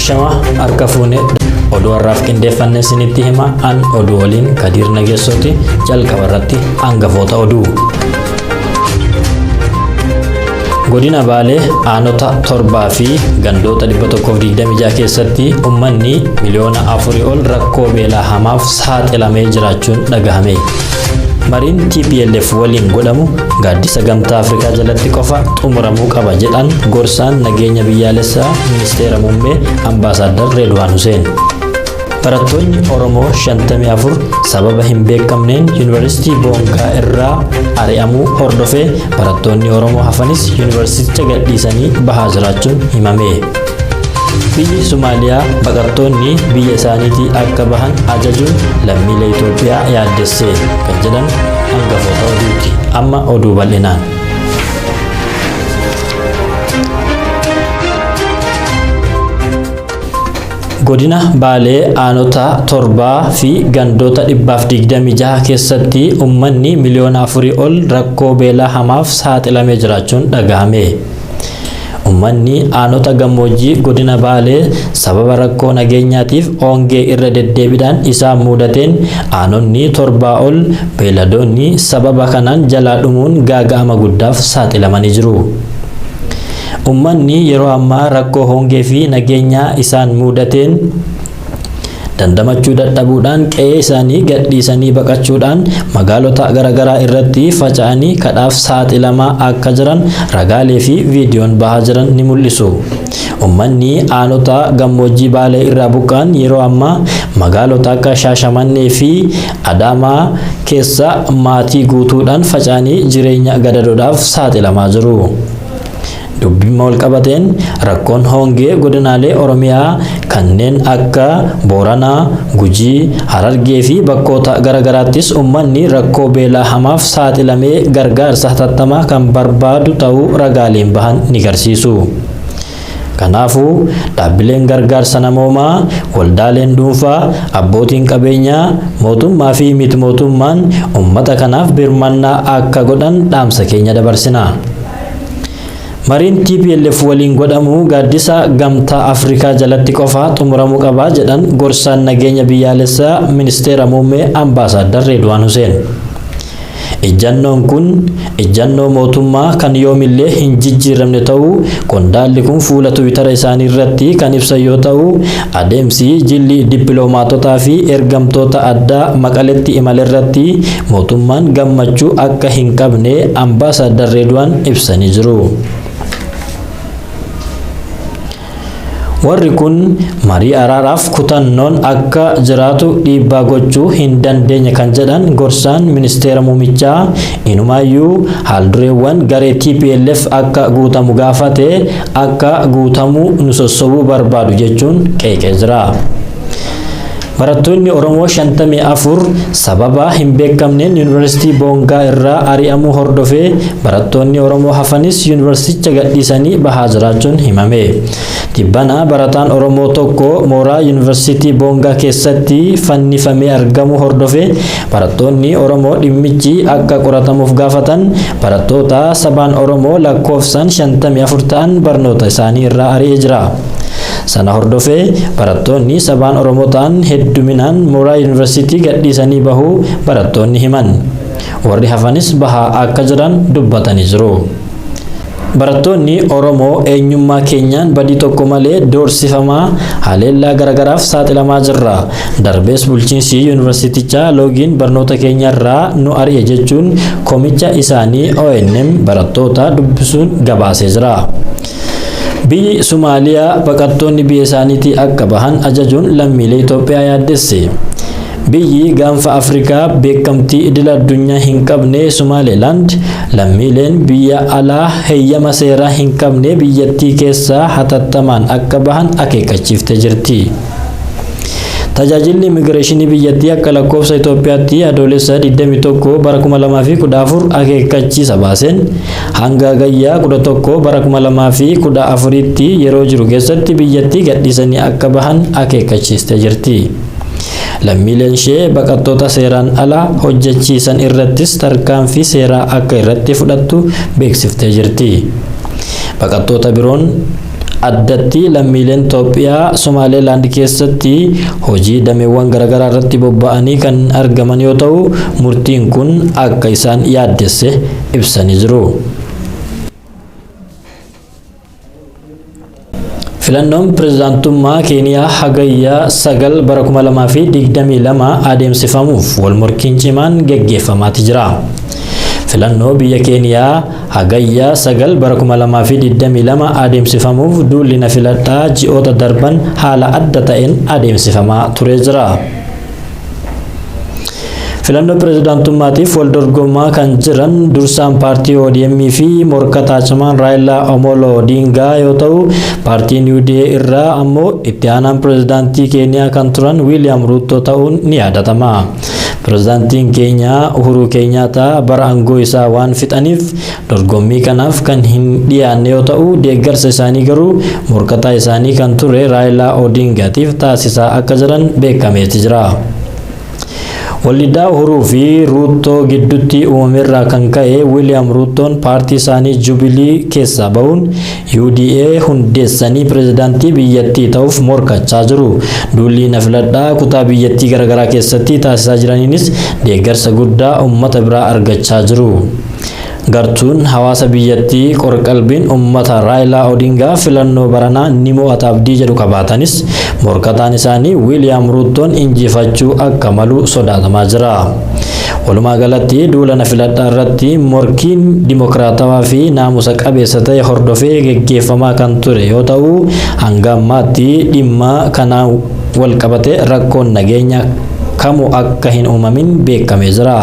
Ashama harka fuune oduu har'aaf qindeeffannee isinitti hima an oduu waliin Kadir Nageessooti jalqaba irratti hangafoota oduu. Godina Baalee aanota 7 fi gandoota 126 keessatti uummanni miliyoona 4 ol rakkoo beelaa hamaaf saaxilamee jiraachuun dhagahame. Mariin TPLF waliin godhamu gaaddisa gamtaa Afrikaa jalatti qofa xumuramuu qaba jedhan gorsaan nageenya biyyaalessaa ministeera muummee Ambaasaadar Redwaan Huseen. Barattoonni Oromoo 54 sababa hin beekamneen Yuunivarsiitii Boongaa irraa ari'amuu hordofee barattoonni Oromoo hafanis yuunivarsiiticha gadhiisanii bahaa jiraachuun himame. Biyyi Somaaliyaa baqattoonni biyya isaaniitii akka bahan ajajuun lammiilee Itoophiyaa yaaddessee kan jedhan hangafoota oduuti. Amma oduu bal'inaan. Godina Baalee aanota 7 fi gandoota 126 keessatti uummanni miliyoona 4 ol rakkoo beelaa hamaaf saaxilamee jiraachuun dhagahame. Uummanni aanota gammoojjii godina Baalee sababa rakkoo nageenyaatiif hongee irra deddeebiidhaan isaan mudateen aanonni 7 ol beeladoonni sababa kanaan jalaa dhumuun gaaga'ama guddaaf saaxilamanii jiru. Uummanni yeroo ammaa rakkoo hongee fi nageenyaa isaan mudateen dandamachuu dadhabuudhaan qe'ee isaanii gadhiisanii baqachuudhaan magaalota garaagaraa irratti faca'anii kadhaaf saaxilamaa akka jiran ragaalee fi viidiyoon bahaa jiran ni mul'isu. Uummanni aanota gammoojjii Baalee irraa buqqaan yeroo ammaa magaalota akka Shaashamannee fi Adaamaa keessa maatii guutuudhaan faca'anii jireenya gadadoodhaaf saaxilamaa jiru. Dubbiin wal qabateen rakkoon hongee godinaalee Oromiyaa kanneen akka Booranaa, Gujii, Harargee fi bakkoota garaagaraattis uummanni rakkoo beelaa hamaaf saaxilamee gargaarsa hatattamaa kan barbaadu ta'uu ragaaleen bahan ni agarsiisu. Kanaafuu dhaabbileen gargaarsa namoomaa, waldaaleen dhuunfaa, abbootiin qabeenyaa, mootummaa fi miti mootummaan uummata kanaaf birmannaa akka godhan dhaamsa keenya dabarsina. Mariin TPLF waliin godhamu gaaddisa gamtaa Afrikaa jalatti qofa xumuramuu qaba jedhan gorsaan nageenya biyyaalessaa ministeera muummee Ambaasaadar Redwaan Huseen. Ejjannoon kun ejjannoo mootummaa kan yoomillee hin jijjiiramne ta'uu qondaalli kun fuula Tiwiitara isaanii irratti kan ibsan yoo ta'u adeemsi jilli dippiloomaatotaa fi ergamtoota addaa Maqaletti imala irratti mootummaan gammachuu akka hin qabne Ambaasaadar Redwaan ibsanii jiru. Warri kun marii araaraaf kutannoon akka jiraatu dhiibbaa gochuu hin dandeenye kan jedhan gorsaan ministeera muumichaa inumaayyuu haaldureewwan garee TPLF akka guutamu gaafate akka guutamu nu sossobuu barbaadu jechuun qeeqee jira. Barattoonni Oromoo 54 sababa hin beekamneen Yuunivarsiitii Boongaa irraa ari'amuu hordofee barattoonni Oromoo hafanis yuunivarsiiticha gadhiisanii bahaa jiraachuun himame. Tibbana barataan Oromoo tokko mooraa Yuunivarsiitii Boongaa keessatti fannifamee argamu hordofee barattoonni Oromoo dhimmichi akka qoratamuuf gaafatan barattoota sabaan Oromoo lakkoofsaan 54 ta'an barnoota isaanii irraa ari'ee jira. Sana hordofee barattoonni sabaan Oromoo ta'an hedduminaan mooraa yuunivarsiitii gadhiisanii bahuu barattoonni himan. Warri hafanis bahaa akka jiran dubbatanii jiru. Barattoonni Oromoo eenyummaa keenyaan badii tokko malee doorsifamaa haleellaa garaagaraaf saaxilamaa jirra. Darbees bulchiinsi yuunivarsiitichaa loogiin barnoota keenyarraa nu ari'e jechuun komicha isaanii ONM barattoota dubbisuun gabaasee jira. Biyyi Somaaliyaa baqattoonni biyya isaaniitii akka bahan ajajuun lammiilee Itoophiyaa yaaddesse. Biyyi gaanfa Afrikaa beekamtii idil addunyaa hin qabne Somaalilaand lammiileen biyya alaa heeyyama seeraa hin qabne biyyattii keessaa hatattamaan akka bahan akeekkachiiftee jirti. Tajaajilli immigireeshinii biyyattii akka lakkoofsa Itoophiyaatti adoolessa 21 bara 2014 akeekkachiisa baaseen hanga gayyaa 11 bara 2014tti yeroo jiru keessatti biyyattii gadhiisanii akka bahan akeekkachiistee jirti. Lammiileen ishee baqattoota seeraan ala hojjechiisan irrattis tarkaanfii seeraa akka irratti fudhattu beeksiftee jirti. Baqattoota biroon addatti lammiileen Itoophiyaa Somaaliilaand keessatti hojii dameewwan garaagaraa irratti bobba'anii kan argaman yoo ta'u murtiin kun akka isaan yaaddesse ibsanii jiru. Filannoon pirezidaantummaa Keeniyaa hagayya 9 bara 2022 adeemsifamuuf wal morkiin cimaan geggeeffamaa jira. Filannoo biyya Keeniyaa hagayya 9 bara 2022 adeemsifamuuf duulli na filadhaa ji'oota darban haala adda ta'een adeemsifamaa ture jira. Filannoo pirezidaantummaatiif wal dorgomaa kan jiran dursaan paartii ODM fi morkataa cimaan Raila Amolo Odinga yoo ta'u paartiin UDA irraa ammoo itti aanaan pirezidaantii Keeniyaa kan turan William Ruto ta'uun ni yaadatama. Pirezidaantiin Keeniyaa Uhuru Kenyatta bara aangoo isaa waan fixaniif dorgommii kanaaf kan hin dhiyaanne yoo ta'u deeggarsa isaanii garuu morkataa isaanii kan ture Raila Odingaatiif taasisaa akka jiran beekameeti jira. Waliddaa Uhuru fi Ruto gidduutti uumamerraa kan ka'e William Rutoon paartii isaanii Jubilee keessaa ba'uun UDA hundeessanii pirezidaantii biyyattii ta'uuf morkachaa jiru. Duulli na filadhaa kutaa biyyattii garaagaraa keessatti taasisaa jiraniinis deeggarsa guddaa uummata biraa argachaa jiru. Gartuun hawaasa biyyattii qorqalbiin uummata Raila Odinga filannoo baranaa ni mo'ata abdii jedhu qabaatanis morkataan isaanii William Rutoon injifachuu akka malu sodaatamaa jira. Walumaa galatti duula na filadhaa irratti morkiin dimokiraatawaa fi naamusa qabeessa ta'e hordofee geggeeffamaa kan ture yoo ta'u hanga ammaatti dhimma kanaan wal qabate rakkoon nageenya kamuu akka hin uumamin beekamee jira.